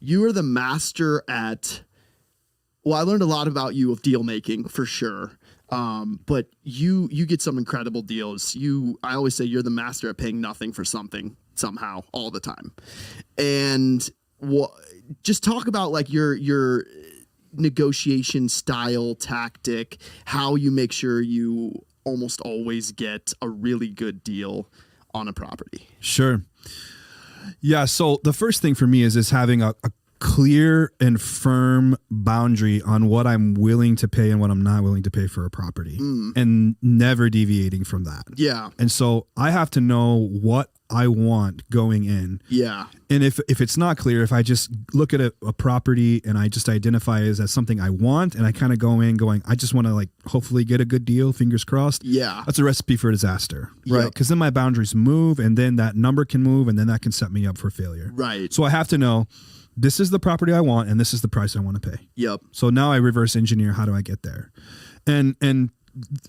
you are the master at, well, I learned a lot about you of deal making for sure. But you get some incredible deals. I always say you're the master at paying nothing for something somehow all the time. And just talk about like your negotiation style, tactic, how you make sure you almost always get a really good deal on a property. Sure. Yeah. So the first thing for me is having a clear and firm boundary on what I'm willing to pay and what I'm not willing to pay for a property, and never deviating from that. Yeah. And so I have to know what I want going in. Yeah. And if it's not clear, if I just look at a property and I just identify it as something I want, and I kind of go in going, I just want to like hopefully get a good deal, fingers crossed. Yeah. That's a recipe for disaster, right? Yep. Because then my boundaries move, and then that number can move, and then that can set me up for failure. Right. So I have to know, this is the property I want, and this is the price I want to pay. Yep. So now I reverse engineer, how do I get there? And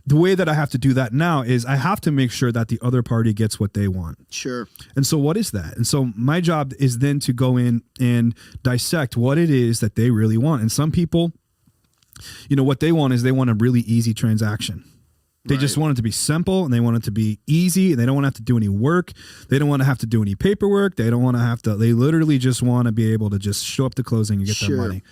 the way that I have to do that now is I have to make sure that the other party gets what they want. Sure. And so what is that? And so my job is then to go in and dissect what it is that they really want. And some people, what they want is they want a really easy transaction. They just want it to be simple, and they want it to be easy, and they don't want to have to do any work. They don't want to have to do any paperwork. They don't want to have to, they literally just want to be able to just show up to closing and get their money.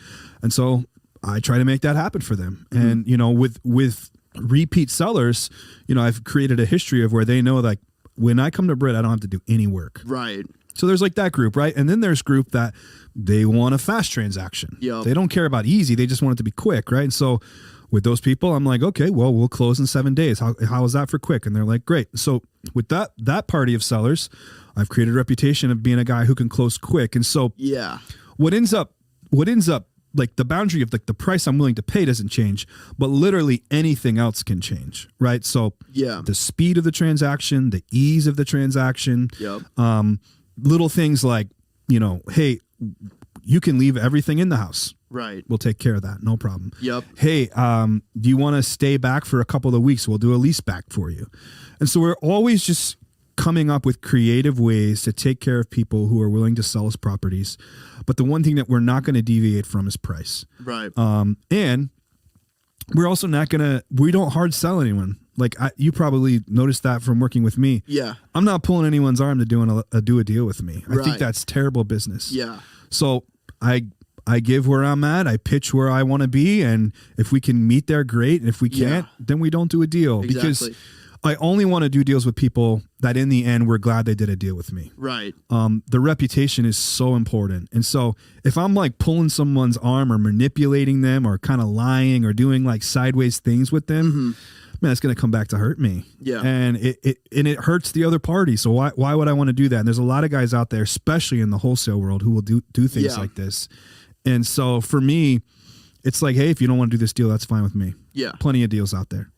And so I try to make that happen for them. And, with repeat sellers, I've created a history of where they know, like, when I come to Britt, I don't have to do any work. Right. So there's like that group, right? And then there's group that they want a fast transaction. Yep. They don't care about easy. They just want it to be quick, right? And so with those people, I'm like, okay, well, we'll close in 7 days. How is that for quick? And they're like, great. So with that party of sellers, I've created a reputation of being a guy who can close quick. And so yeah, what ends up like the boundary of like the price I'm willing to pay doesn't change, but literally anything else can change, right? So yeah, the speed of the transaction, the ease of the transaction, yep. Little things like, hey, you can leave everything in the house. Right. We'll take care of that. No problem. Yep. Hey, do you want to stay back for a couple of weeks? We'll do a lease back for you. And so we're always just coming up with creative ways to take care of people who are willing to sell us properties. But the one thing that we're not going to deviate from is price. Right. And we're also not we don't hard sell anyone. Like you probably noticed that from working with me. Yeah. I'm not pulling anyone's arm to do a deal with me. I Right. think that's terrible business. Yeah. So I give where I'm at. I pitch where I want to be. And if we can meet there, great. And if we can't, then we don't do a deal. Exactly. Because I only want to do deals with people that in the end, we're glad they did a deal with me. Right. The reputation is so important. And so if I'm like pulling someone's arm or manipulating them or kind of lying or doing like sideways things with them, man, it's going to come back to hurt me. Yeah. And it hurts the other party. So why would I want to do that? And there's a lot of guys out there, especially in the wholesale world, who will do things like this. And so for me, it's like, hey, if you don't want to do this deal, that's fine with me. Yeah. Plenty of deals out there.